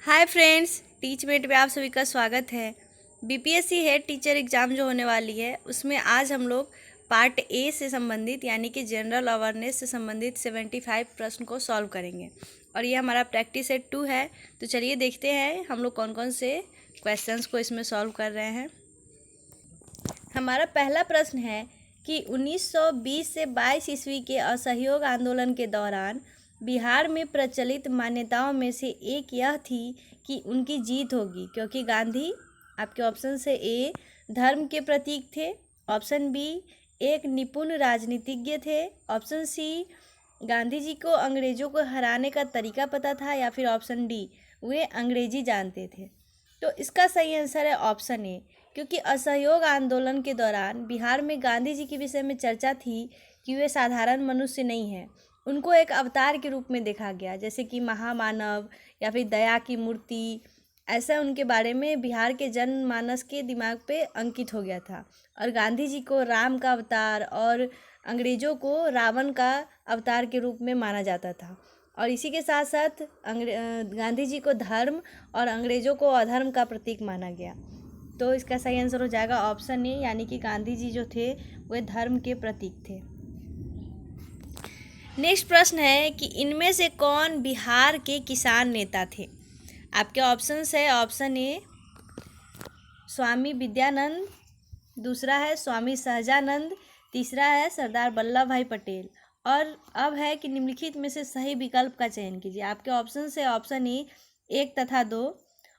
Hi friends, टीचमेट में आप सभी का स्वागत है। बीपीएससी हेड टीचर एग्ज़ाम जो होने वाली है उसमें आज हम लोग पार्ट ए से संबंधित यानी कि जनरल अवेयरनेस से संबंधित 75 प्रश्न को सॉल्व करेंगे और ये हमारा प्रैक्टिस सेट 2 है। तो चलिए देखते हैं हम लोग कौन कौन से क्वेश्चंस को इसमें सॉल्व कर रहे हैं। हमारा पहला प्रश्न है कि 1920 से 22 ईस्वी के असहयोग आंदोलन के दौरान बिहार में प्रचलित मान्यताओं में से एक यह थी कि उनकी जीत होगी क्योंकि गांधी, आपके ऑप्शन से ए, धर्म के प्रतीक थे, ऑप्शन बी, एक निपुण राजनीतिज्ञ थे, ऑप्शन सी, गांधी जी को अंग्रेज़ों को हराने का तरीका पता था, या फिर ऑप्शन डी, वे अंग्रेजी जानते थे। तो इसका सही आंसर है ऑप्शन ए, क्योंकि असहयोग आंदोलन के दौरान बिहार में गांधी जी के विषय में चर्चा थी कि वे साधारण मनुष्य नहीं हैं, उनको एक अवतार के रूप में देखा गया, जैसे कि महामानव या फिर दया की मूर्ति। ऐसा उनके बारे में बिहार के जनमानस के दिमाग पे अंकित हो गया था और गांधी जी को राम का अवतार और अंग्रेज़ों को रावण का अवतार के रूप में माना जाता था। और इसी के साथ साथ गांधी जी को धर्म और अंग्रेज़ों को अधर्म का प्रतीक माना गया। तो इसका सही आंसर हो जाएगा ऑप्शन ए, यानी कि गांधी जी जो थे वे धर्म के प्रतीक थे। नेक्स्ट प्रश्न है कि इनमें से कौन बिहार के किसान नेता थे। आपके ऑप्शंस है ऑप्शन ए स्वामी विद्यानंद, दूसरा है स्वामी सहजानंद, तीसरा है सरदार वल्लभ भाई पटेल, और अब है कि निम्नलिखित में से सही विकल्प का चयन कीजिए। आपके ऑप्शन है ऑप्शन ए 1 तथा 2,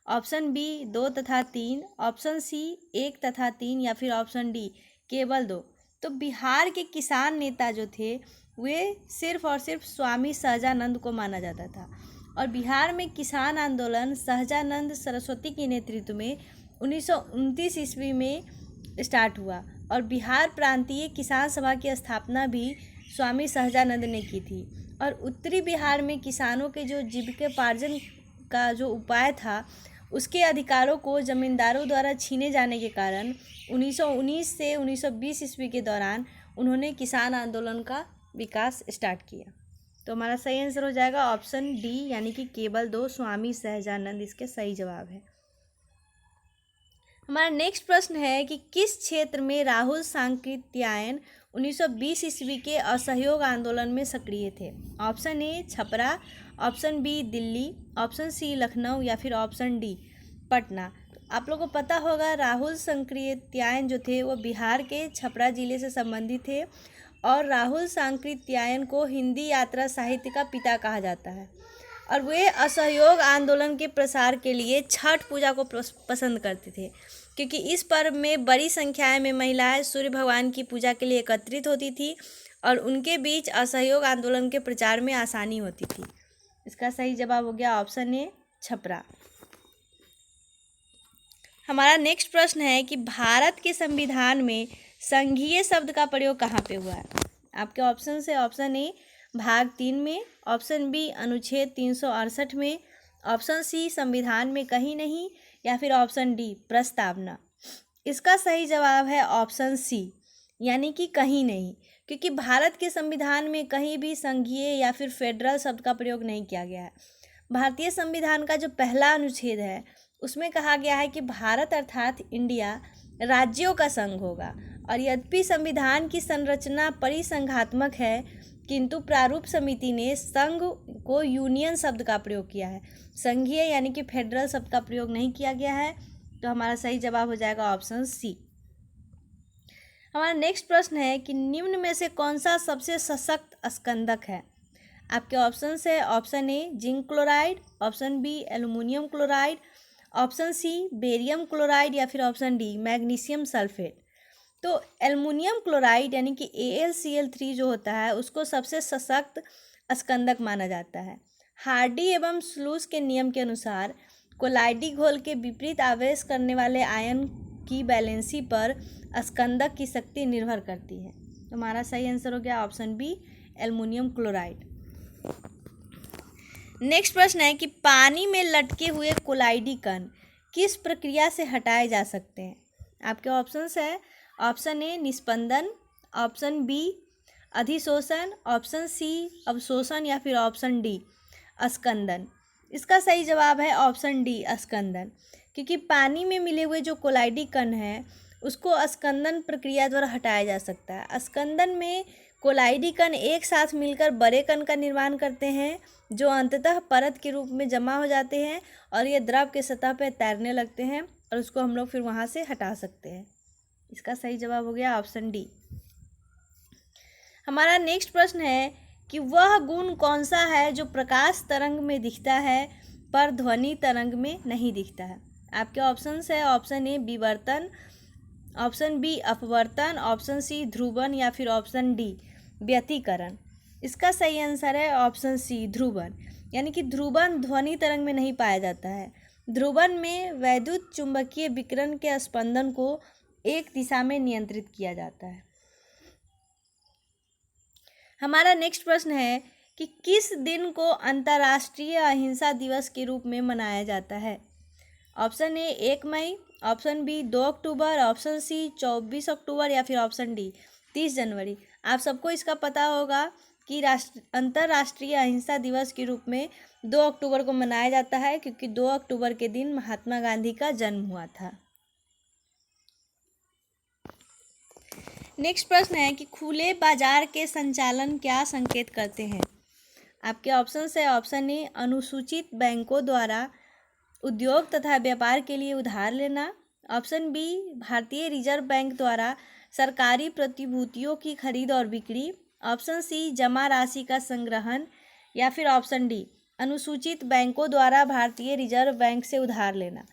ऑप्शन बी 2 तथा 3, ऑप्शन सी 1 तथा 3, या फिर ऑप्शन डी केवल 2। तो बिहार के किसान नेता जो थे वे सिर्फ और सिर्फ स्वामी सहजानंद को माना जाता था। और बिहार में किसान आंदोलन सहजानंद सरस्वती के नेतृत्व में 1929 ईस्वी में स्टार्ट हुआ और बिहार प्रांतीय किसान सभा की स्थापना भी स्वामी सहजानंद ने की थी। और उत्तरी बिहार में किसानों के जो जीविकोपार्जन का जो उपाय था उसके अधिकारों को जमींदारों द्वारा छीने जाने के कारण 1919 से 1920 ईस्वी के दौरान उन्होंने किसान आंदोलन का विकास स्टार्ट किया। तो हमारा सही आंसर हो जाएगा ऑप्शन डी, यानी कि केवल 2, स्वामी सहजानंद इसके सही जवाब है। हमारा नेक्स्ट प्रश्न है कि किस क्षेत्र में राहुल सांकृत्यायन 1920 ईस्वी के असहयोग आंदोलन में सक्रिय थे। Option A Chhapra, option B Delhi, option C Lucknow, या फिर ऑप्शन डी पटना। तो आप लोगों को पता होगा राहुल सांकृत्यायन जो थे वो बिहार के छपरा जिले से संबंधित थे और राहुल सांकृत्यायन को हिंदी यात्रा साहित्य का पिता कहा जाता है। और वे असहयोग आंदोलन के प्रसार के लिए छठ पूजा को पसंद करते थे क्योंकि इस पर्व में बड़ी संख्या में महिलाएं सूर्य भगवान की पूजा के लिए एकत्रित होती थी और उनके बीच असहयोग आंदोलन के प्रचार में आसानी होती थी। इसका सही जवाब हो गया ऑप्शन ए छपरा। हमारा नेक्स्ट प्रश्न है कि भारत के संविधान में संघीय शब्द का प्रयोग कहाँ पे हुआ है। आपके ऑप्शन है ऑप्शन ए भाग 3 में, ऑप्शन बी अनुच्छेद 368 में, ऑप्शन सी संविधान में कहीं नहीं, या फिर ऑप्शन डी प्रस्तावना। इसका सही जवाब है ऑप्शन सी, यानी कि कहीं नहीं, क्योंकि भारत के संविधान में कहीं भी संघीय या फिर फेडरल शब्द का प्रयोग नहीं किया गया है। भारतीय संविधान का जो पहला अनुच्छेद है उसमें कहा गया है कि भारत अर्थात इंडिया राज्यों का संघ होगा। और यद्यपि संविधान की संरचना परिसंघात्मक है किंतु प्रारूप समिति ने संघ को यूनियन शब्द का प्रयोग किया है, संघीय यानी कि फेडरल शब्द का प्रयोग नहीं किया गया है। तो हमारा सही जवाब हो जाएगा ऑप्शन सी। हमारा नेक्स्ट प्रश्न है कि निम्न में से कौन सा सबसे सशक्त स्कंदक है। आपके ऑप्शन है option A zinc chloride, option B aluminium chloride, option C barium chloride, या फिर ऑप्शन डी मैग्नीशियम सल्फेट। तो एल्युमिनियम क्लोराइड यानी कि AlCl3 जो होता है उसको सबसे सशक्त स्कंदक माना जाता है। हार्डी एवं स्लूस के नियम के अनुसार कोलाइडी घोल के विपरीत आवेश करने वाले आयन की बैलेंसी पर स्कंदक की शक्ति निर्भर करती है। तो हमारा सही आंसर हो गया option B aluminium chloride. Next प्रश्न है कि पानी में लटके हुए कोलाइडी कण किस प्रक्रिया से हटाए जा सकते हैं। आपके ऑप्शंस है ऑप्शन ए निस्पंदन, ऑप्शन बी अधिशोषण, ऑप्शन सी अवशोषण, या फिर ऑप्शन डी अस्कंदन। इसका सही जवाब है ऑप्शन डी, अस्कंदन। क्योंकि पानी में मिले हुए जो कोलाइडी कण हैं उसको अस्कंदन प्रक्रिया द्वारा हटाया जा सकता है। अस्कंदन में कोलाइडी कण एक साथ मिलकर बड़े कण का निर्माण करते हैं जो अंततः परत के रूप में जमा हो जाते हैं और ये द्रव के सतह पर तैरने लगते हैं और उसको हम लोग फिर वहाँ से हटा सकते हैं। इसका सही जवाब हो गया ऑप्शन डी। हमारा नेक्स्ट प्रश्न है कि वह गुण कौन सा है जो प्रकाश तरंग में दिखता है पर ध्वनि तरंग में नहीं दिखता है। आपके ऑप्शंस है ऑप्शन ए विवर्तन, ऑप्शन बी अपवर्तन, ऑप्शन सी ध्रुवन या फिर ऑप्शन डी व्यतिकरण। इसका सही आंसर है ऑप्शन सी ध्रुवन। यानी कि ध्रुवन ध्वनि तरंग में नहीं पाया जाता है। ध्रुवन में वैद्युत चुंबकीय विकिरण के स्पंदन को एक दिशा में नियंत्रित किया जाता है। हमारा नेक्स्ट प्रश्न है कि किस दिन को अंतर्राष्ट्रीय अहिंसा दिवस के रूप में मनाया जाता है। ऑप्शन ए 1 मई, ऑप्शन बी 2 अक्टूबर, ऑप्शन सी 24 अक्टूबर या फिर ऑप्शन डी 30 जनवरी। आप सबको इसका पता होगा कि अंतर्राष्ट्रीय अहिंसा दिवस के रूप में 2 अक्टूबर को मनाया जाता है क्योंकि 2 अक्टूबर के दिन महात्मा गांधी का जन्म हुआ था। नेक्स्ट प्रश्न है कि खुले बाजार के संचालन क्या संकेत करते हैं। आपके ऑप्शन है ऑप्शन ए अनुसूचित बैंकों द्वारा उद्योग तथा व्यापार के लिए उधार लेना, ऑप्शन बी भारतीय रिजर्व बैंक द्वारा सरकारी प्रतिभूतियों की खरीद और बिक्री, ऑप्शन सी जमा राशि का संग्रहण या फिर ऑप्शन डी अनुसूचित बैंकों द्वारा भारतीय रिजर्व बैंक से उधार लेना।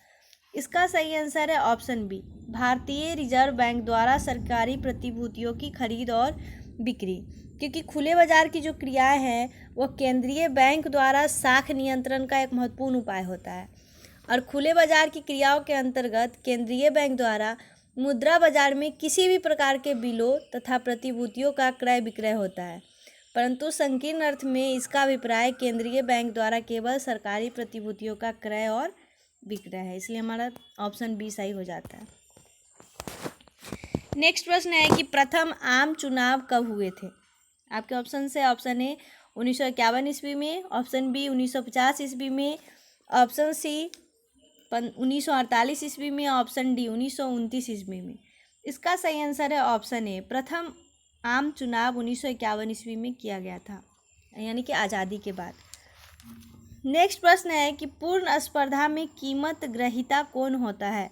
इसका सही आंसर है ऑप्शन बी भारतीय रिजर्व बैंक द्वारा सरकारी प्रतिभूतियों की खरीद और बिक्री। क्योंकि खुले बाजार की जो क्रियाएं हैं वो केंद्रीय बैंक द्वारा साख नियंत्रण का एक महत्वपूर्ण उपाय होता है और खुले बाजार की क्रियाओं के अंतर्गत केंद्रीय बैंक द्वारा मुद्रा बाजार में किसी भी प्रकार के बिलों तथा प्रतिभूतियों का क्रय विक्रय होता है। परंतु संकीर्ण अर्थ में इसका अभिप्राय केंद्रीय बैंक द्वारा केवल सरकारी प्रतिभूतियों का क्रय और बिक्रय है। इसलिए हमारा ऑप्शन बी सही हो जाता है। नेक्स्ट प्रश्न है कि प्रथम आम चुनाव कब हुए थे। आपके ऑप्शन है ऑप्शन ए 1951 ईस्वी में, ऑप्शन बी 1950 ईस्वी में, ऑप्शन सी 1948 ईस्वी में, ऑप्शन डी 1929 ईस्वी में। इसका सही आंसर है ऑप्शन ए प्रथम आम चुनाव 1951 ईस्वी में किया गया था, यानी कि आज़ादी के बाद। नेक्स्ट प्रश्न है कि पूर्ण स्पर्धा में कीमत ग्रहीता कौन होता है।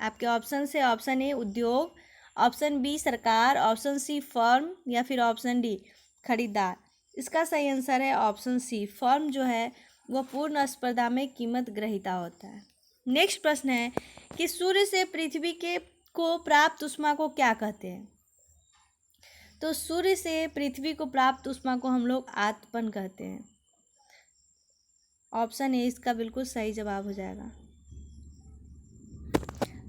आपके ऑप्शन से ऑप्शन ए उद्योग, ऑप्शन बी सरकार, ऑप्शन सी फर्म या फिर ऑप्शन डी खरीदार। इसका सही आंसर है ऑप्शन सी फर्म जो है वह पूर्ण स्पर्धा में कीमत ग्रहीता होता है। नेक्स्ट प्रश्न है कि सूर्य से पृथ्वी को प्राप्त ऊष्मा को क्या कहते हैं। तो सूर्य से पृथ्वी को प्राप्त ऊष्मा को हम लोग आतपन कहते हैं। ऑप्शन ए इसका बिल्कुल सही जवाब हो जाएगा।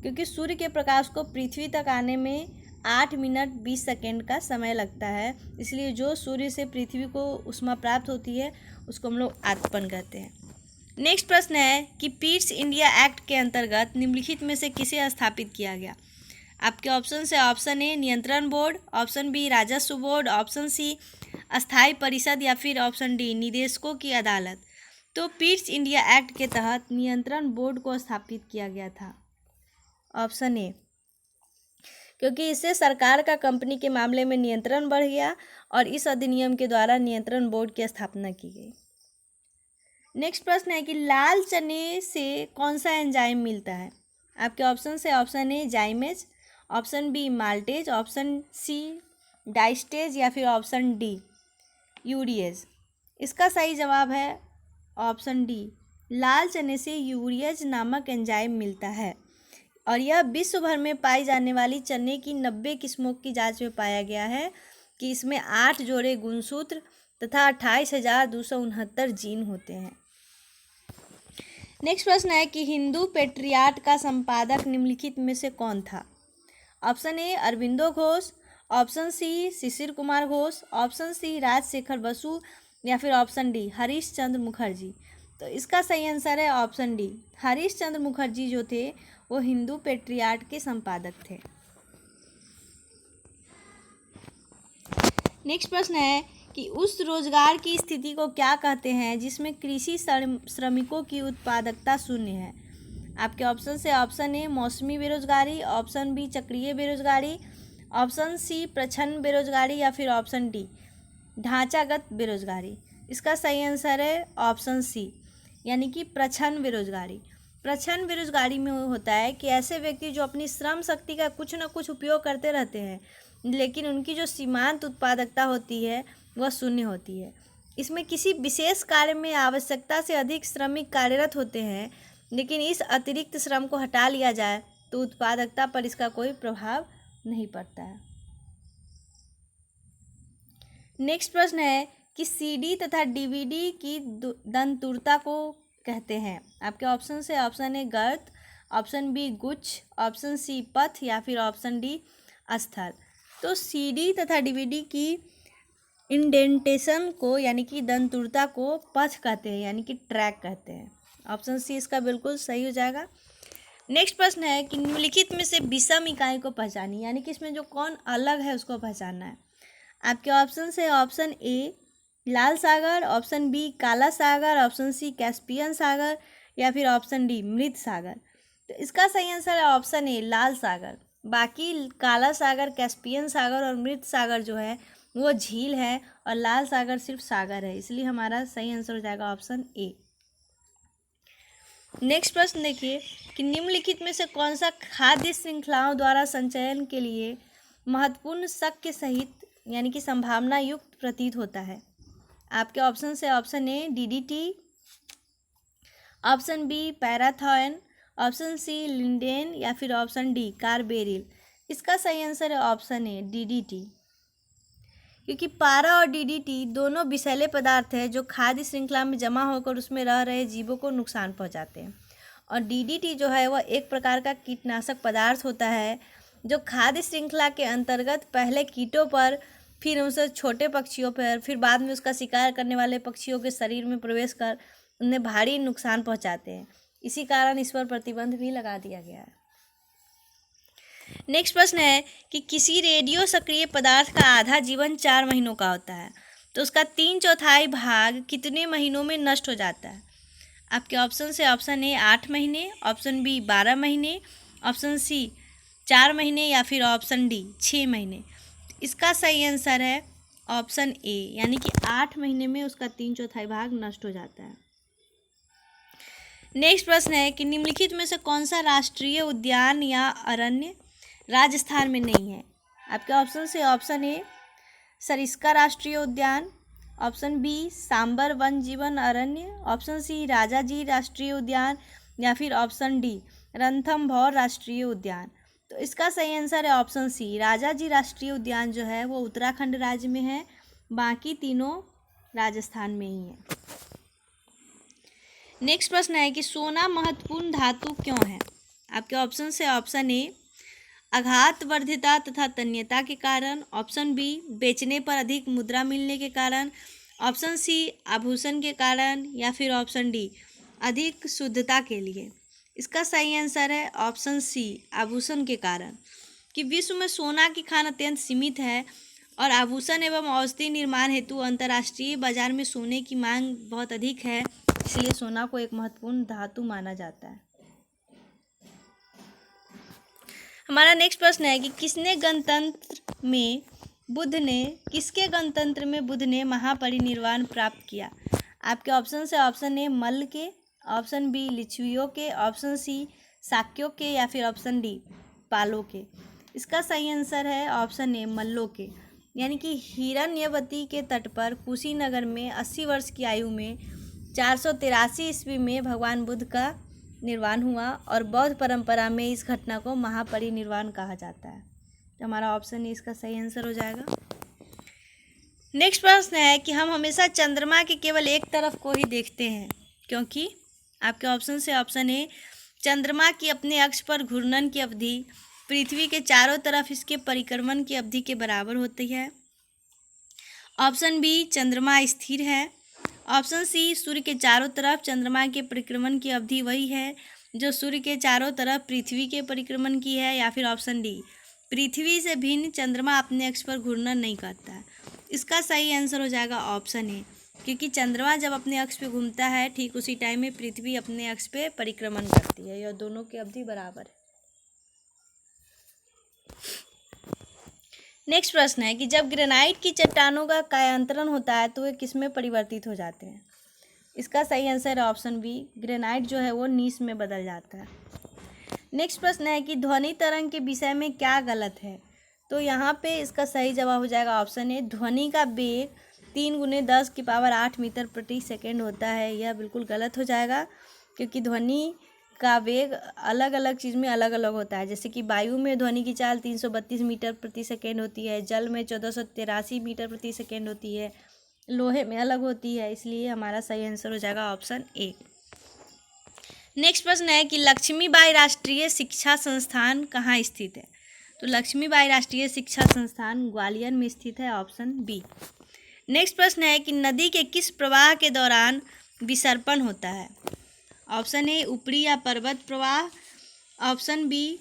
क्योंकि सूर्य के प्रकाश को पृथ्वी तक आने में 8 मिनट 20 सेकेंड का समय लगता है, इसलिए जो सूर्य से पृथ्वी को ऊष्मा प्राप्त होती है उसको हम लोग आतपन कहते हैं। नेक्स्ट प्रश्न है कि पीट्स इंडिया एक्ट के अंतर्गत निम्नलिखित में से किसे स्थापित किया गया। आपके ऑप्शन है ऑप्शन ए नियंत्रण बोर्ड, ऑप्शन बी राजस्व बोर्ड, ऑप्शन सी अस्थायी परिषद या फिर ऑप्शन डी निदेशकों की अदालत। तो पीट्स इंडिया एक्ट के तहत नियंत्रण बोर्ड को स्थापित किया गया था, ऑप्शन ए। क्योंकि इससे सरकार का कंपनी के मामले में नियंत्रण बढ़ गया और इस अधिनियम के द्वारा नियंत्रण बोर्ड की स्थापना की गई। नेक्स्ट प्रश्न है कि लाल चने से कौन सा एंजाइम मिलता है। आपके ऑप्शन है option A zymase, option B maltase, option C diastase या फिर ऑप्शन डी यूरिएज। इसका सही जवाब है ऑप्शन डी लाल चने से यूरिएज नामक एंजाइम मिलता है और यह विश्व भर में पाई जाने वाली चने की 90 किस्मों की जांच में पाया गया है कि इसमें 8 जोड़े गुणसूत्र तथा 28,269 जीन होते हैं। नेक्स्ट प्रश्न है कि हिंदू पेट्रियाट का संपादक निम्नलिखित में से कौन था। Option A Aurobindo Ghosh, option C Shishir Kumar Ghosh, option C Rajshekhar Basu या फिर ऑप्शन डी हरीश चंद्र मुखर्जी। तो इसका सही आंसर है ऑप्शन डी हरीश चंद्र मुखर्जी जो थे वो हिंदू पेट्रियाट के संपादक थे। नेक्स्ट प्रश्न है कि उस रोजगार की स्थिति को क्या कहते हैं जिसमें कृषि श्रमिकों की उत्पादकता शून्य है। आपके ऑप्शन से ऑप्शन ए मौसमी बेरोजगारी, ऑप्शन बी चक्रीय बेरोजगारी, ऑप्शन सी प्रच्छन्न बेरोजगारी या फिर ऑप्शन डी ढांचागत बेरोजगारी। इसका सही आंसर है ऑप्शन सी, यानी कि प्रच्छन्न बेरोजगारी। प्रच्छन्न बेरोजगारी में होता है कि ऐसे व्यक्ति जो अपनी श्रम शक्ति का कुछ न कुछ उपयोग करते रहते हैं, लेकिन उनकी जो सीमांत उत्पादकता होती है वह शून्य होती है। इसमें किसी विशेष कार्य में आवश्यकता से अधिक श्रमिक कार्यरत होते हैं, लेकिन इस अतिरिक्त श्रम को हटा लिया जाए तो उत्पादकता पर इसका कोई प्रभाव नहीं पड़ता है। नेक्स्ट प्रश्न है कि सीडी तथा डीवीडी की दंतुरता को कहते हैं। आपके ऑप्शन से ऑप्शन ए गर्त, ऑप्शन बी गुच्छ, ऑप्शन सी पथ या फिर ऑप्शन डी स्थल। तो सीडी तथा डीवीडी की इंडेंटेशन को यानी कि दंतुरता को पथ कहते हैं, यानी कि ट्रैक कहते हैं। ऑप्शन सी इसका बिल्कुल सही हो जाएगा। नेक्स्ट प्रश्न है कि निम्नलिखित में से विषम इकाई को पहचानिए, यानी कि इसमें जो कौन अलग है उसको पहचानना है। आपके ऑप्शन से ऑप्शन ए लाल सागर, ऑप्शन बी काला सागर, ऑप्शन सी कैस्पियन सागर या फिर ऑप्शन डी मृत सागर। तो इसका सही आंसर है ऑप्शन ए लाल सागर। बाकी काला सागर, कैस्पियन सागर और मृत सागर जो है वो झील है और लाल सागर सिर्फ सागर है, इसलिए हमारा सही आंसर हो जाएगा ऑप्शन ए। नेक्स्ट प्रश्न देखिए कि निम्नलिखित में से कौन सा खाद्य श्रृंखलाओं द्वारा संचयन के लिए महत्वपूर्ण शक के सहित यानी कि संभावना युक्त प्रतीत होता है। आपके ऑप्शन से option A DDT, option B parathion, option C lindane या फिर ऑप्शन डी कार्बेरिल। इसका सही आंसर है ऑप्शन ए डीडीटी, क्योंकि पारा और डीडीटी दोनों विषैले पदार्थ हैं जो खाद्य श्रृंखला में जमा होकर उसमें रह रहे जीवों को नुकसान पहुंचाते हैं। और डीडीटी जो है वह एक प्रकार का कीटनाशक पदार्थ होता है जो खाद्य श्रृंखला के अंतर्गत पहले कीटों पर, फिर उनसे छोटे पक्षियों पर, फिर बाद में उसका शिकार करने वाले पक्षियों के शरीर में प्रवेश कर उन्हें भारी नुकसान पहुंचाते हैं। इसी कारण इस पर प्रतिबंध भी लगा दिया गया है। नेक्स्ट प्रश्न है कि किसी रेडियो सक्रिय पदार्थ का आधा जीवन 4 महीनों का होता है, तो उसका 3/4 भाग कितने महीनों में नष्ट हो जाता है। आपके ऑप्शन से ऑप्शन ए 8 महीने, ऑप्शन बी 12 महीने, ऑप्शन सी 4 महीने या फिर ऑप्शन डी 6 महीने। इसका सही आंसर है ऑप्शन ए, यानी कि 8 महीने में उसका 3/4 भाग नष्ट हो जाता है। नेक्स्ट प्रश्न है कि निम्नलिखित में से कौन सा राष्ट्रीय उद्यान या अरण्य राजस्थान में नहीं है। आपके ऑप्शन से ऑप्शन ए सरिस्का राष्ट्रीय उद्यान, ऑप्शन बी सांबर वन जीवन अरण्य, ऑप्शन सी राजाजी राष्ट्रीय उद्यान या फिर ऑप्शन डी रणथंभौर राष्ट्रीय उद्यान। तो इसका सही आंसर है ऑप्शन सी राजाजी राष्ट्रीय उद्यान जो है वो उत्तराखंड राज्य में है, बाकी तीनों राजस्थान में ही है। नेक्स्ट प्रश्न है कि सोना महत्वपूर्ण धातु क्यों है। आपके ऑप्शन से ऑप्शन ए आघात वर्धिता तथा तन्यता के कारण, ऑप्शन बी बेचने पर अधिक मुद्रा मिलने के कारण, ऑप्शन सी आभूषण के कारण या फिर ऑप्शन डी अधिक शुद्धता के लिए। इसका सही आंसर है ऑप्शन सी आभूषण के कारण, कि विश्व में सोना की खान अत्यंत सीमित है और आभूषण एवं औषधि निर्माण हेतु अंतर्राष्ट्रीय बाजार में सोने की मांग बहुत अधिक है, इसलिए सोना को एक महत्वपूर्ण धातु माना जाता है। हमारा नेक्स्ट प्रश्न है कि किसके गणतंत्र में बुद्ध ने महापरिनिर्वाण प्राप्त किया। आपके ऑप्शन से ऑप्शन ए मल्ल के, ऑप्शन बी लिच्छवियों के, ऑप्शन सी शाक्यों के या फिर ऑप्शन डी पालों के। इसका सही आंसर है ऑप्शन ए मल्लों के, यानी कि हिरण्यवती के तट पर कुशीनगर में 80 वर्ष की आयु में 483 ईस्वी में भगवान बुद्ध का निर्वाण हुआ और बौद्ध परंपरा में इस घटना को महापरिनिर्वाण कहा जाता है। तो हमारा ऑप्शन ए इसका सही आंसर हो जाएगा। नेक्स्ट प्रश्न है कि हम हमेशा चंद्रमा के केवल एक तरफ को ही देखते हैं क्योंकि। आपके ऑप्शन से ऑप्शन ए चंद्रमा की अपने अक्ष पर घूर्णन की अवधि पृथ्वी के चारों तरफ इसके परिक्रमण की अवधि के बराबर होती है, ऑप्शन बी चंद्रमा स्थिर है, ऑप्शन सी सूर्य के चारों तरफ चंद्रमा के परिक्रमण की अवधि वही है जो सूर्य के चारों तरफ पृथ्वी के परिक्रमण की है, या फिर ऑप्शन डी पृथ्वी से भिन्न चंद्रमा अपने अक्ष पर घूर्णन नहीं करता है। इसका सही आंसर हो जाएगा ऑप्शन ए, क्योंकि चंद्रमा जब अपने अक्ष पे घूमता है ठीक उसी टाइम में पृथ्वी अपने अक्ष पे परिक्रमण करती है, यह दोनों की अवधि बराबर है। नेक्स्ट प्रश्न है कि जब ग्रेनाइट की चट्टानों का कायांतरण होता है तो वे किसमें परिवर्तित हो जाते हैं? इसका सही आंसर है ऑप्शन बी, ग्रेनाइट जो है वो नीस में बदल जाता है। नेक्स्ट प्रश्न है कि ध्वनि तरंग के विषय में क्या गलत है? तो यहाँ पे इसका सही जवाब हो जाएगा ऑप्शन ए, ध्वनि का वेग 3 × 10⁸ मीटर प्रति सेकेंड होता है। यह बिल्कुल गलत हो जाएगा, क्योंकि ध्वनि का वेग अलग अलग चीज़ में अलग अलग होता है। जैसे कि वायु में ध्वनि की चाल 332 मीटर प्रति सेकेंड होती है, जल में 1483 मीटर प्रति सेकेंड होती है, लोहे में अलग होती है। इसलिए हमारा सही आंसर हो जाएगा ऑप्शन ए। नेक्स्ट प्रश्न है कि लक्ष्मीबाई राष्ट्रीय शिक्षा संस्थान कहाँ स्थित है? तो लक्ष्मीबाई राष्ट्रीय शिक्षा संस्थान ग्वालियर में स्थित है, ऑप्शन बी। नेक्स्ट प्रश्न है कि नदी के किस प्रवाह के दौरान विसर्पण होता है? ऑप्शन ए, ऊपरी या पर्वत प्रवाह, ऑप्शन बी,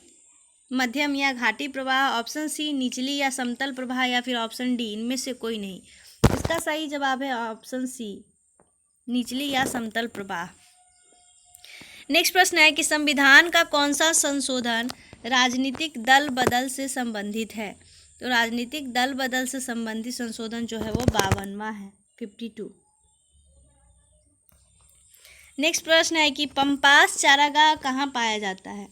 मध्यम या घाटी प्रवाह, ऑप्शन सी, निचली या समतल प्रवाह, या फिर ऑप्शन डी, इनमें से कोई नहीं। इसका सही जवाब है ऑप्शन सी, निचली या समतल प्रवाह। नेक्स्ट प्रश्न है कि संविधान का कौन सा संशोधन राजनीतिक दल बदल से संबंधित है? तो राजनीतिक दल बदल से संबंधित संशोधन जो है वो 52वां है, 52। नेक्स्ट प्रश्न है कि पंपास चारागाह कहाँ पाया जाता है?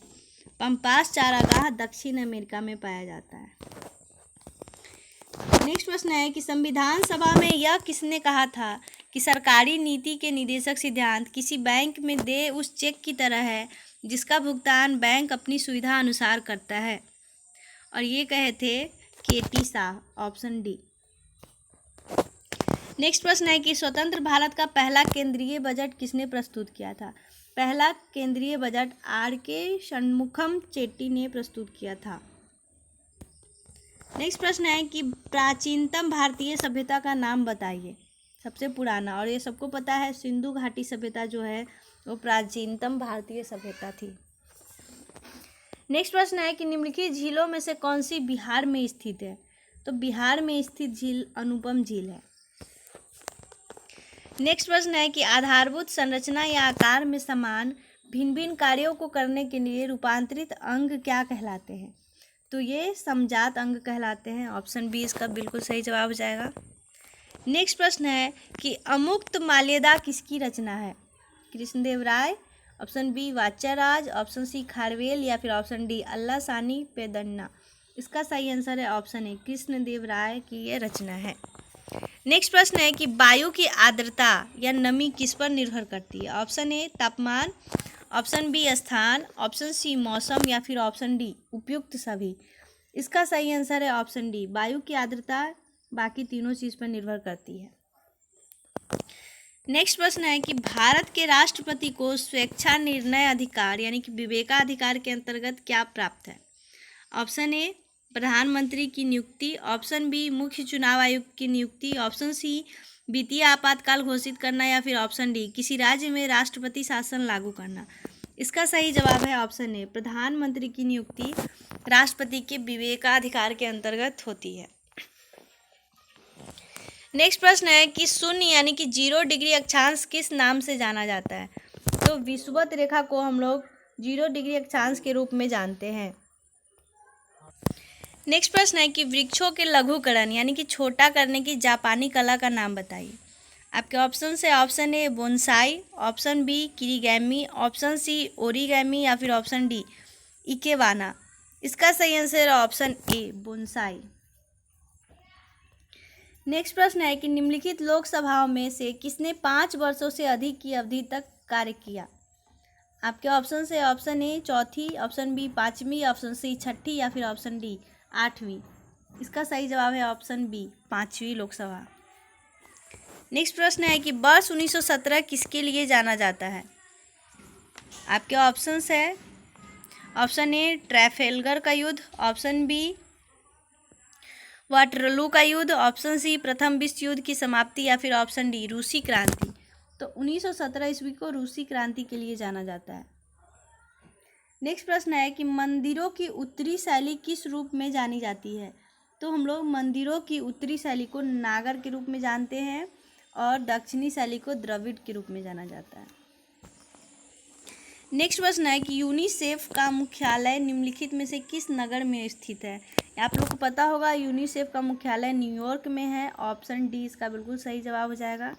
पंपास चारागाह दक्षिण अमेरिका में पाया जाता है। नेक्स्ट प्रश्न है कि संविधान सभा में यह किसने कहा था कि सरकारी नीति के निदेशक सिद्धांत किसी बैंक में दे उस चेक की तरह है जिसका भुगतान बैंक अपनी सुविधा अनुसार करता है? और ये कहे थे केटी शाह, ऑप्शन डी। नेक्स्ट प्रश्न है कि स्वतंत्र भारत का पहला केंद्रीय बजट किसने प्रस्तुत किया था? पहला केंद्रीय बजट आर.के. षणमुखम चेट्टी ने प्रस्तुत किया था। नेक्स्ट प्रश्न है कि प्राचीनतम भारतीय सभ्यता का नाम बताइए, सबसे पुराना। और ये सबको पता है, सिंधु घाटी सभ्यता जो है वो प्राचीनतम भारतीय सभ्यता थी। नेक्स्ट प्रश्न है कि निम्नलिखित झीलों में से कौन सी बिहार में स्थित है? तो बिहार में स्थित झील अनुपम झील है। नेक्स्ट प्रश्न है कि आधारभूत संरचना या आकार में समान भिन्न भिन्न कार्यों को करने के लिए रूपांतरित अंग क्या कहलाते हैं? तो ये समजात अंग कहलाते हैं, ऑप्शन बी इसका बिल्कुल सही जवाब हो जाएगा। नेक्स्ट प्रश्न है कि अमुक्त माल्यदा किसकी रचना है? कृष्णदेव राय, ऑप्शन बी वाच्याराज, ऑप्शन सी खारवेल, या फिर ऑप्शन डी अल्लासानी पेदन्ना। इसका सही आंसर है ऑप्शन ए, कृष्णदेव राय की ये रचना है। नेक्स्ट प्रश्न है कि वायु की आर्द्रता या नमी किस पर निर्भर करती है? ऑप्शन ए तापमान, ऑप्शन बी स्थान, ऑप्शन सी मौसम, या फिर ऑप्शन डी उपयुक्त सभी। इसका सही आंसर है ऑप्शन डी, वायु की आर्द्रता बाकी तीनों चीज़ पर निर्भर करती है। नेक्स्ट प्रश्न है कि भारत के राष्ट्रपति को स्वेच्छा निर्णय अधिकार यानी कि विवेकाधिकार के अंतर्गत क्या प्राप्त है? ऑप्शन ए प्रधानमंत्री की नियुक्ति, ऑप्शन बी मुख्य चुनाव आयुक्त की नियुक्ति, ऑप्शन सी वित्तीय आपातकाल घोषित करना, या फिर ऑप्शन डी किसी राज्य में राष्ट्रपति शासन लागू करना। इसका सही जवाब है ऑप्शन ए, प्रधानमंत्री की नियुक्ति राष्ट्रपति के विवेकाधिकार के अंतर्गत होती है। नेक्स्ट प्रश्न है कि शून्य यानी कि 0 डिग्री अक्षांश किस नाम से जाना जाता है? तो विषुवत रेखा को हम लोग 0 डिग्री अक्षांश के रूप में जानते हैं। नेक्स्ट प्रश्न है कि वृक्षों के लघुकरण यानी कि छोटा करने की जापानी कला का नाम बताइए। आपके ऑप्शन है option A bonsai, option B kirigami, option C origami, या फिर ऑप्शन डी इकेवाना। इसका सही आंसर है ऑप्शन ए बोनसाई। नेक्स्ट प्रश्न है कि निम्नलिखित लोकसभाओं में से किसने 5 वर्षों से अधिक की अवधि तक कार्य किया? आपके ऑप्शन है ऑप्शन ए चौथी, ऑप्शन बी 5वीं, ऑप्शन सी 6ठी, या फिर ऑप्शन डी 8वीं। इसका सही जवाब है ऑप्शन बी 5वीं लोकसभा। नेक्स्ट प्रश्न है कि वर्ष 1917 किसके लिए जाना जाता है? आपके ऑप्शन है ऑप्शन ए ट्रैफेलगर का युद्ध, ऑप्शन बी वाटरलू का युद्ध, ऑप्शन सी प्रथम विश्व युद्ध की समाप्ति, या फिर ऑप्शन डी रूसी क्रांति। तो 1917 ईस्वी को रूसी क्रांति के लिए जाना जाता है। नेक्स्ट प्रश्न है कि मंदिरों की उत्तरी शैली किस रूप में जानी जाती है? तो हम लोग मंदिरों की उत्तरी शैली को नागर के रूप में जानते हैं और दक्षिणी शैली को द्रविड़ के रूप में जाना जाता है। नेक्स्ट प्रश्न है कि यूनिसेफ का मुख्यालय निम्नलिखित में से किस नगर में स्थित है। आप लोग को पता होगा यूनिसेफ का मुख्यालय न्यूयॉर्क में है। ऑप्शन डी इसका बिल्कुल सही जवाब हो जाएगा।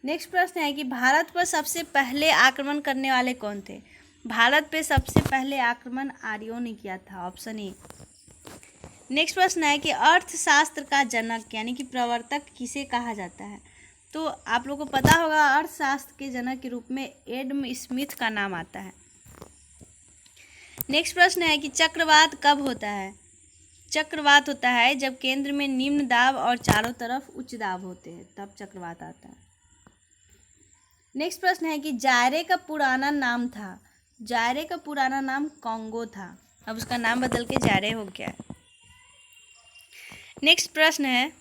नेक्स्ट प्रश्न है कि भारत पर सबसे पहले आक्रमण करने वाले कौन थे। भारत पे सबसे पहले आक्रमण आर्यों ने किया था। ऑप्शन ए। नेक्स्ट प्रश्न है कि अर्थशास्त्र का जनक यानी कि प्रवर्तक किसे कहा जाता है। तो आप लोगों को पता होगा अर्थशास्त्र के जनक के रूप में एडम स्मिथ का नाम आता है। नेक्स्ट प्रश्न है कि चक्रवात कब होता है। चक्रवात होता है जब केंद्र में निम्न दाब और चारों तरफ उच्च दाब होते हैं, तब चक्रवात आता है। नेक्स्ट प्रश्न है कि जायरे का पुराना नाम था। जायरे का पुराना नाम कॉन्गो था, अब उसका नाम बदल के जायरे हो गया है। नेक्स्ट प्रश्न है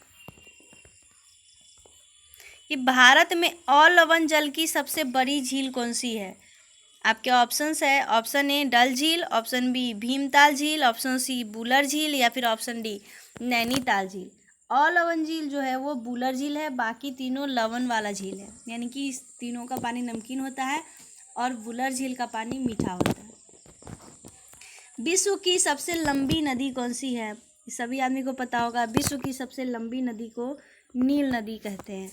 कि भारत में अलवण जल की सबसे बड़ी झील कौन सी है। आपके ऑप्शंस है ऑप्शन ए डल झील, ऑप्शन बी भीमताल झील, ऑप्शन सी बुलर झील या फिर ऑप्शन डी नैनीताल झील। अलवण झील जो है वो बुलर झील है, बाकी तीनों लवण वाला झील है, यानी कि इस तीनों का पानी नमकीन होता है और बुलर झील का पानी मीठा होता है। विश्व की सबसे लंबी नदी कौन सी है। सभी आदमी को पता होगा विश्व की सबसे लंबी नदी को नील नदी कहते हैं।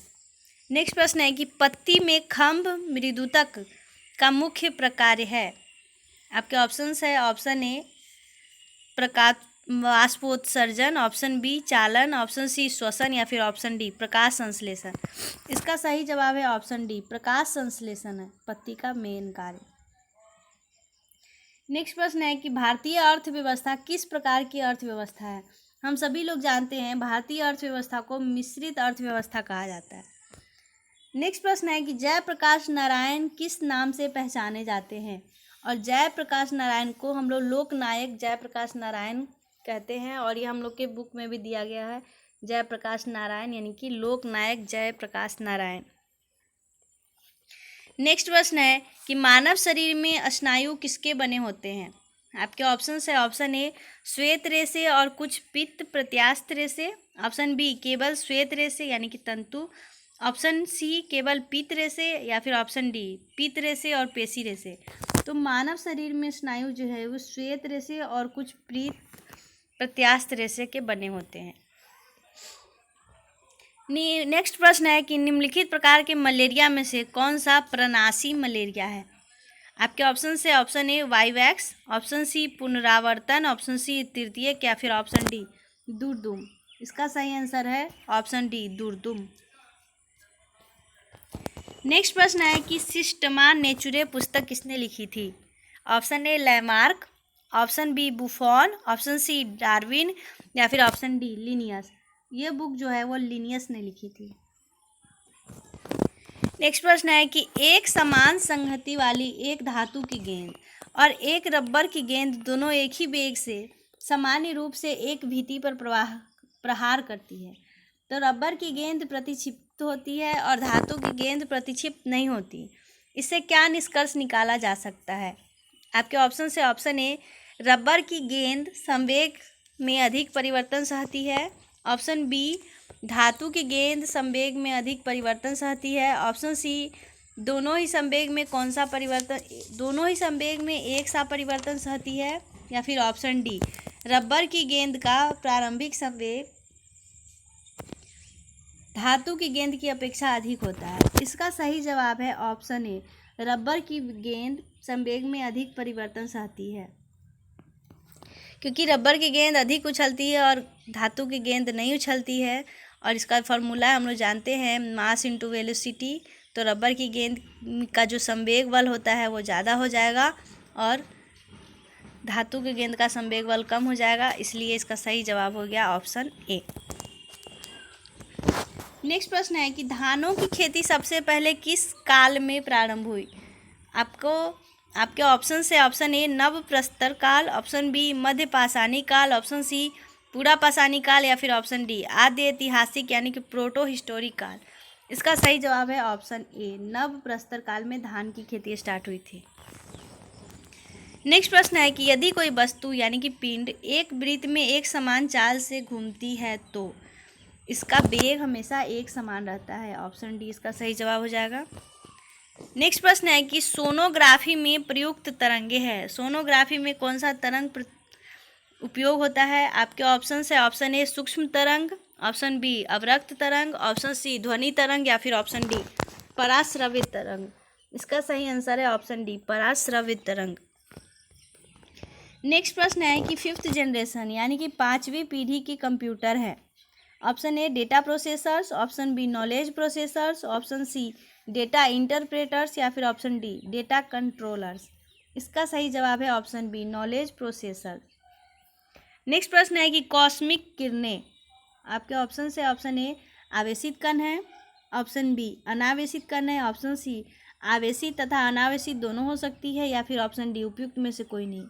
नेक्स्ट प्रश्न है कि पत्ती में खम्भ मृदुतक का मुख्य प्रकार है। आपके ऑप्शंस है ऑप्शन ए प्रकाश वाष्पोत्सर्जन, ऑप्शन बी चालन, ऑप्शन सी श्वसन या फिर ऑप्शन डी प्रकाश संश्लेषण। इसका सही जवाब है ऑप्शन डी प्रकाश संश्लेषण है पत्ती का मेन कार्य। नेक्स्ट प्रश्न है कि भारतीय अर्थव्यवस्था किस प्रकार की अर्थव्यवस्था है। हम सभी लोग जानते हैं भारतीय अर्थव्यवस्था को मिश्रित अर्थव्यवस्था कहा जाता है। नेक्स्ट प्रश्न है कि जयप्रकाश नारायण किस नाम से पहचाने जाते हैं। और जयप्रकाश नारायण को हम लोग लोकनायक जयप्रकाश नारायण कहते हैं और ये हम लोग के बुक में भी दिया गया है जयप्रकाश नारायण यानी कि लोकनायक जयप्रकाश नारायण। नेक्स्ट प्रश्न है कि मानव शरीर में स्नायु किसके बने होते हैं। आपके ऑप्शन है ऑप्शन ए श्वेत रेशे और कुछ पित्त प्रत्यास्थ रेशे, ऑप्शन बी केवल श्वेत रेशे यानी कि तंतु, ऑप्शन सी केवल पित्त रेशे या फिर ऑप्शन डी पित्त रेशे और पेशी रेशे। तो मानव शरीर में स्नायु जो है वो श्वेत रेशे और कुछ पित्त प्रत्यास्थ रेशे के बने होते हैं। नेक्स्ट प्रश्न है कि निम्नलिखित प्रकार के मलेरिया में से कौन सा प्रनाशी मलेरिया है। आपके ऑप्शन से option A vivax, option C पुनरावर्तन, ऑप्शन सी तृतीयक या फिर ऑप्शन डी दुर्दुम। इसका सही आंसर है ऑप्शन डी दुर्दुम। नेक्स्ट प्रश्न है कि सिस्टमा नेचुरे पुस्तक किसने लिखी थी। Option A Lamarck, option B Buffon, option C Darwin या फिर ऑप्शन डी लिनियस। ये बुक जो है वो लिनियस ने लिखी थी। नेक्स्ट प्रश्न है कि एक समान संहति वाली एक धातु की गेंद और एक रबर की गेंद दोनों एक ही वेग से सामान्य रूप से एक भित्ति पर प्रहार करती है, तो रबर की गेंद प्रतिक्षिप्त होती है और धातु की गेंद प्रतिक्षिप्त नहीं होती। इससे क्या निष्कर्ष निकाला जा सकता है। आपके ऑप्शन से ऑप्शन ए रबर की गेंद संवेग में अधिक परिवर्तन सहती है, ऑप्शन बी धातु की गेंद संवेग में अधिक परिवर्तन सहती है, ऑप्शन सी दोनों ही संवेग में एक सा परिवर्तन सहती है या फिर ऑप्शन डी रबर की गेंद का प्रारंभिक संवेग धातु की गेंद की अपेक्षा अधिक होता है। इसका सही जवाब है ऑप्शन ए रबर की गेंद संवेग में अधिक परिवर्तन सहती है, क्योंकि रबर की गेंद अधिक उछलती है और धातु की गेंद नहीं उछलती है। और इसका फॉर्मूला हम लोग जानते हैं मास इनटू वेलोसिटी। तो रबर की गेंद का जो संवेग बल होता है वो ज़्यादा हो जाएगा और धातु की गेंद का संवेग बल कम हो जाएगा, इसलिए इसका सही जवाब हो गया ऑप्शन ए। नेक्स्ट प्रश्न है कि धानों की खेती सबसे पहले किस काल में प्रारंभ हुई। आपके ऑप्शन से ऑप्शन ए नव प्रस्तर काल, ऑप्शन बी मध्य पाषाणी काल, ऑप्शन सी पूरा पाषाणी काल या फिर ऑप्शन डी आद्य ऐतिहासिक यानी कि प्रोटो हिस्टोरिक काल। इसका सही जवाब है ऑप्शन ए नव प्रस्तर काल में धान की खेती स्टार्ट हुई थी। नेक्स्ट प्रश्न है कि यदि कोई वस्तु यानी कि पिंड एक वृत्त में एक समान चाल से घूमती है तो इसका वेग हमेशा एक समान रहता है। ऑप्शन डी इसका सही जवाब हो जाएगा। नेक्स्ट प्रश्न है कि सोनोग्राफी में प्रयुक्त तरंगे है। सोनोग्राफी में कौन सा तरंग उपयोग होता है? आपके ऑप्शन है ऑप्शन ए सूक्ष्म तरंग, ऑप्शन बी अवरक्त तरंग, ऑप्शन सी ध्वनि तरंग या फिर ऑप्शन डी पराश्रवित तरंग। इसका सही आंसर है ऑप्शन डी पराश्रवित तरंग। नेक्स्ट प्रश्न है कि फिफ्थ जनरेशन यानी कि 5वीं पीढ़ी की कंप्यूटर है। Option A data processors, option B knowledge processors, option C data interpreters या फिर ऑप्शन डी डेटा कंट्रोलर्स। इसका सही जवाब है option B knowledge processor. Next प्रश्न है कि कॉस्मिक किरणें आपके ऑप्शन से ऑप्शन ए आवेशित कण है, ऑप्शन बी अनावेशित कण है, ऑप्शन सी आवेशित तथा अनावेशित दोनों हो सकती है या फिर ऑप्शन डी उपयुक्त में से कोई नहीं।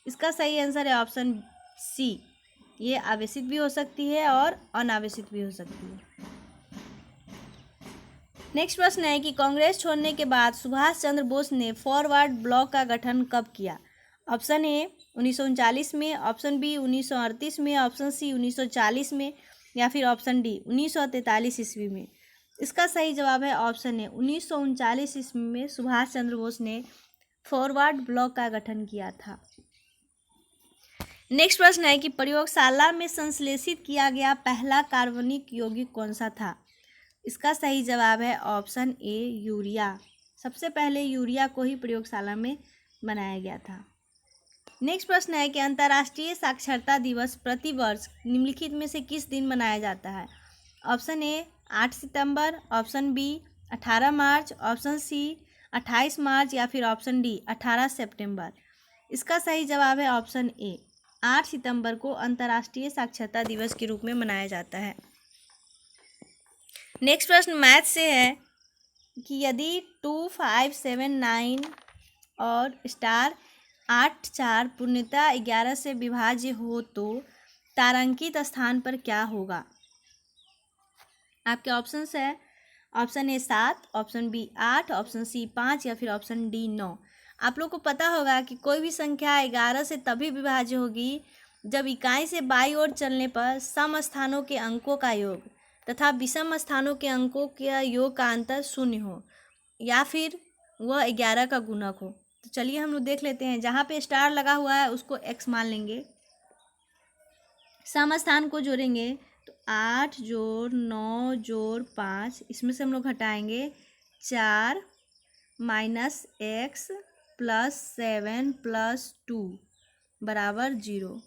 इसका सही आंसर है ऑप्शन सी, ये आवेशित भी हो सकती है और अनावेशित भी हो सकती है। नेक्स्ट प्रश्न है कि कांग्रेस छोड़ने के बाद सुभाष चंद्र बोस ने फॉरवर्ड ब्लॉक का गठन कब किया? ऑप्शन ए 1939 में, ऑप्शन बी 1938 में, ऑप्शन सी 1940 में या फिर ऑप्शन डी 1943 ईस्वी में। इसका सही जवाब है ऑप्शन ए 1939 ईस्वी में सुभाष चंद्र बोस ने फॉरवर्ड ब्लॉक का गठन किया था। नेक्स्ट प्रश्न है कि प्रयोगशाला में संश्लेषित किया गया पहला कार्बनिक यौगिक कौन सा था? इसका सही जवाब है ऑप्शन ए यूरिया। सबसे पहले यूरिया को ही प्रयोगशाला में बनाया गया था। नेक्स्ट प्रश्न है कि अंतर्राष्ट्रीय साक्षरता दिवस प्रतिवर्ष निम्नलिखित में से किस दिन मनाया जाता है? ऑप्शन ए 8 सितंबर, ऑप्शन बी 18 मार्च, ऑप्शन सी 28 मार्च या फिर ऑप्शन डी 18 सितंबर। इसका सही जवाब है ऑप्शन ए 8 सितंबर को अंतर्राष्ट्रीय साक्षरता दिवस के रूप में मनाया जाता है। नेक्स्ट प्रश्न मैथ से है कि यदि 2, 5, 7, 9 और स्टार 8, 4 पूर्णतः 11 से विभाज्य हो तो तारांकित स्थान पर क्या होगा? आपके ऑप्शंस है option A 7, option B 8, option C 5 या फिर ऑप्शन डी 9। आप लोग को पता होगा कि कोई भी संख्या 11 से तभी विभाज्य होगी जब इकाई से बाईं ओर चलने पर सम स्थानों के अंकों का योग तथा विषम स्थानों के अंकों के योग का अंतर 0 हो या फिर वह 11 का गुणक हो। तो चलिए हम लोग देख लेते हैं। जहाँ पे स्टार लगा हुआ है उसको x मान लेंगे, सम स्थान को जोड़ेंगे तो 8 जोड़ 9 जोड़ 5, इसमें से हम लोग घटाएंगे 4 माइनस एक्स प्लस 7 प्लस 2 बराबर 0।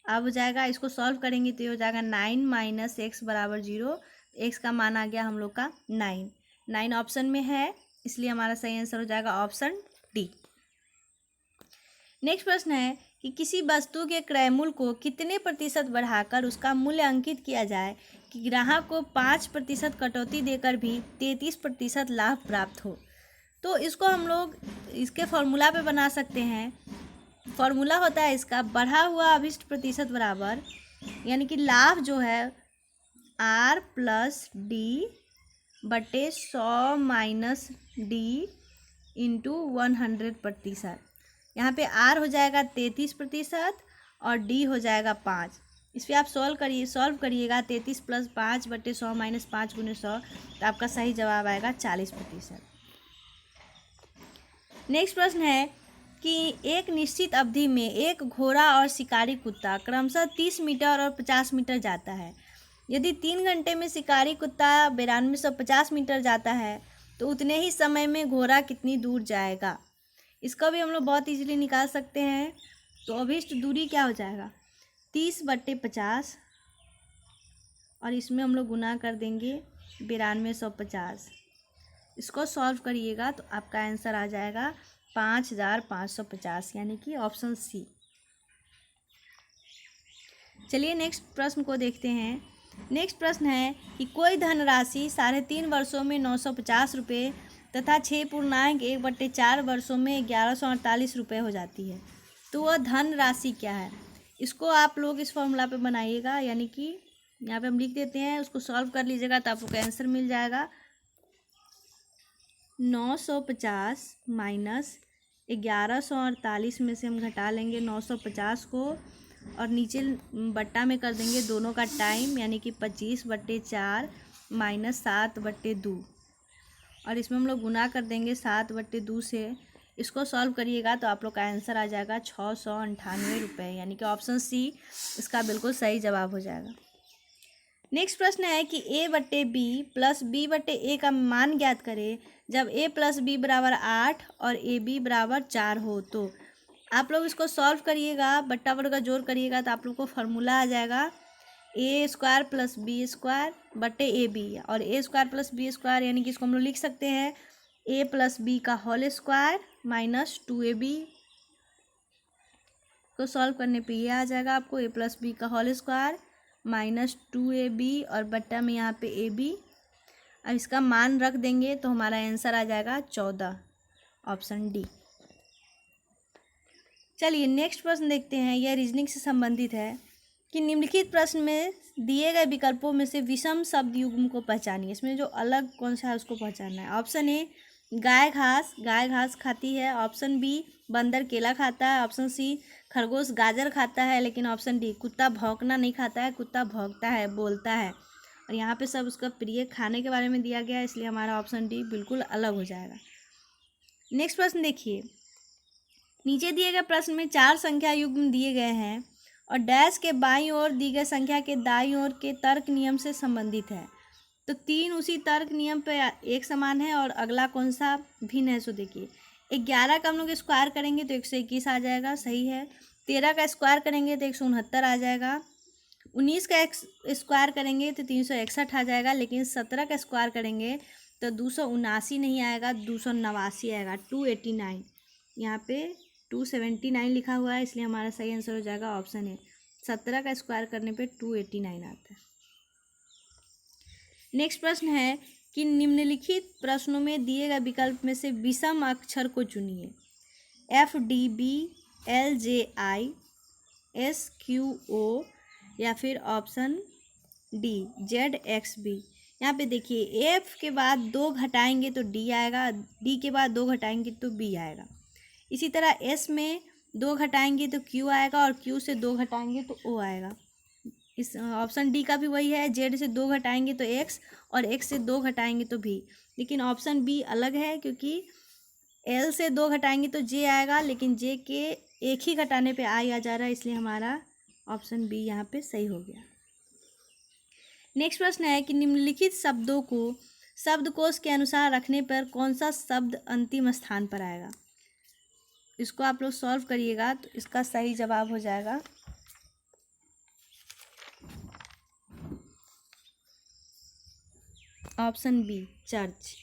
अब हो जाएगा, इसको सॉल्व करेंगे तो ये हो जाएगा 9 माइनस एक्स बराबर 0। एक्स का मान आ गया हम लोग का 9 ऑप्शन में है, इसलिए हमारा सही आंसर हो जाएगा ऑप्शन डी। नेक्स्ट प्रश्न है कि किसी वस्तु के क्रय मूल्य को कितने प्रतिशत बढ़ाकर उसका मूल्य अंकित किया जाए कि ग्राहक को 5% कटौती देकर भी 33% लाभ प्राप्त हो? तो इसको हम लोग इसके फॉर्मूला पे बना सकते हैं। फॉर्मूला होता है इसका बढ़ा हुआ अभिष्ट प्रतिशत बराबर यानी कि लाभ जो है R प्लस डी बटे 100 माइनस डी इंटू 100%। यहाँ पे R हो जाएगा 33% और D हो जाएगा 5। इस पर आप सॉल्व करिएगा 33 प्लस 5 बटे 100 माइनस 5 गुने 100, तो आपका सही जवाब आएगा 40%। नेक्स्ट प्रश्न है कि एक निश्चित अवधि में एक घोड़ा और शिकारी कुत्ता क्रमशः 30 मीटर और 50 मीटर जाता है। यदि 3 घंटे में शिकारी कुत्ता 9250 मीटर जाता है तो उतने ही समय में घोड़ा कितनी दूर जाएगा? इसका भी हम लोग बहुत इजीली निकाल सकते हैं। तो अभिष्ट दूरी क्या हो जाएगा 30/50 और इसमें हम लोग गुना कर देंगे 9250। इसको सॉल्व करिएगा तो आपका आंसर आ जाएगा 5550 यानी कि ऑप्शन सी। चलिए नेक्स्ट प्रश्न को देखते हैं। नेक्स्ट प्रश्न है कि कोई धनराशि 3.5 वर्षों में 950 रुपये तथा 6.1/4 वर्षों में 1148 रुपये हो जाती है, तो वह धन राशि क्या है? इसको आप लोग इस फॉर्मूला पे बनाइएगा, यानी कि यहाँ पे हम लिख देते हैं, उसको सॉल्व कर लीजिएगा तो आपको आंसर मिल जाएगा 950 माइनस 1148 में से हम घटा लेंगे 950 को और नीचे बट्टा में कर देंगे दोनों का टाइम, यानी कि 25/4 माइनस 7/2 और इसमें हम लोग गुना कर देंगे 7/2 से। इसको सॉल्व करिएगा तो आप लोग का आंसर आ जाएगा 698 रुपये, यानी कि ऑप्शन सी इसका बिल्कुल सही जवाब हो जाएगा। नेक्स्ट प्रश्न है कि a/b प्लस b/a का मान ज्ञात करें जब a + b = 8 और ab = 4 हो। तो आप लोग इसको सॉल्व करिएगा, बट्टा वर्ग का जोड़ करिएगा तो आप लोग को फार्मूला आ जाएगा a² + b² बटे ab, और a² + b² यानी कि इसको हम लोग लिख सकते हैं a + b का होल स्क्वायर माइनस 2ab। को सॉल्व करने पे ये आ जाएगा आपको a + b का होल स्क्वायर माइनस 2ab और बट्टा में यहाँ पे ab। अब इसका मान रख देंगे तो हमारा आंसर आ जाएगा 14, ऑप्शन डी। चलिए नेक्स्ट प्रश्न देखते हैं, यह रीजनिंग से संबंधित है कि निम्नलिखित प्रश्न में दिए गए विकल्पों में से विषम शब्द युग्म को पहचानिए। इसमें जो अलग कौन सा है उसको पहचानना है। ऑप्शन ए गाय घास खाती है, ऑप्शन बी बंदर केला खाता है, ऑप्शन सी खरगोश गाजर खाता है, लेकिन ऑप्शन डी कुत्ता भौंकना नहीं खाता है, कुत्ता भौंकता है, बोलता है। और यहाँ पे सब उसका प्रिय खाने के बारे में दिया गया है, इसलिए हमारा ऑप्शन डी बिल्कुल अलग हो जाएगा। नेक्स्ट प्रश्न देखिए, नीचे दिए गए प्रश्न में 4 संख्या युग्म दिए गए हैं और डैश के बाईं ओर दी गई संख्या के दाईं ओर के तर्क नियम से संबंधित है। तो 3 उसी तर्क नियम पे एक समान है और अगला कौन सा भिन्न है। सो देखिए 11 का हम लोग स्क्वायर करेंगे तो 121 आ जाएगा, सही है। 13 का स्क्वायर करेंगे तो 169 आ जाएगा। 19 का स्क्वायर करेंगे तो 361 आ जाएगा, लेकिन 17 का स्क्वायर करेंगे तो 279 नहीं आएगा, 289 आएगा, 289। यहाँ पे 279 लिखा हुआ है, इसलिए हमारा सही आंसर हो जाएगा ऑप्शन ए। 17 का स्क्वायर करने पे 289 आता है। नेक्स्ट प्रश्न है कि निम्नलिखित प्रश्नों में दिए गए विकल्प में से विषम अक्षर को चुनिए। FDB LJI SQO या फिर ऑप्शन डी ZXB। यहाँ पे देखिए F के बाद 2 घटाएंगे तो D आएगा, D के बाद 2 घटाएंगे तो B आएगा। इसी तरह S में 2 घटाएंगे तो Q आएगा और Q से 2 घटाएंगे तो O आएगा। इस ऑप्शन डी का भी वही है, Z से 2 घटाएंगे तो X और X से 2 घटाएंगे तो V। लेकिन ऑप्शन बी अलग है, क्योंकि L से 2 घटाएंगे तो J आएगा, लेकिन J के एक ही घटाने पे I आ जा रहा है, इसलिए हमारा ऑप्शन बी यहाँ पे सही हो गया। नेक्स्ट प्रश्न है कि निम्नलिखित शब्दों को शब्दकोश के अनुसार रखने पर कौन सा शब्द अंतिम स्थान पर आएगा। इसको आप लोग सॉल्व करिएगा तो इसका सही जवाब हो जाएगा ऑप्शन बी चर्च।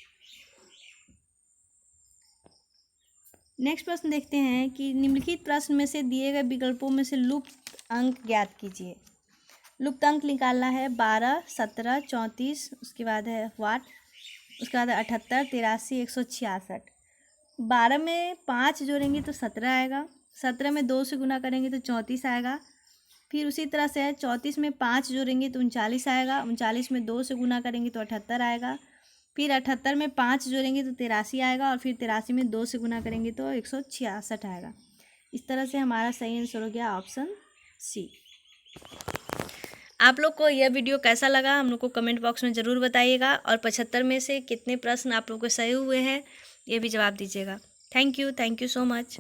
नेक्स्ट प्रश्न देखते हैं कि निम्नलिखित प्रश्न में से दिए गए विकल्पों में से लुप्त अंक ज्ञात कीजिए। लुप्त अंक निकालना है 12, 17, 34, उसके बाद है वाट, उसके बाद है 78, 83, 166। 12 में 5 जोड़ेंगे तो 17 आएगा, 17 में 2 से गुना करेंगे तो 34 आएगा। फिर उसी तरह से 34 में 5 जोड़ेंगे तो 39 आएगा, 39 में 2 से गुना करेंगे तो 78 आएगा। फिर 78 में 5 जोड़ेंगे तो 83 आएगा और फिर 83 में 2 से गुना करेंगे तो 166 आएगा। इस तरह से हमारा सही आंसर हो गया ऑप्शन सी। आप लोग को यह वीडियो कैसा लगा हम लोग को कमेंट बॉक्स में ज़रूर बताइएगा, और 75 में से कितने प्रश्न आप लोग को सही हुए हैं ये भी जवाब दीजिएगा। Thank you so much.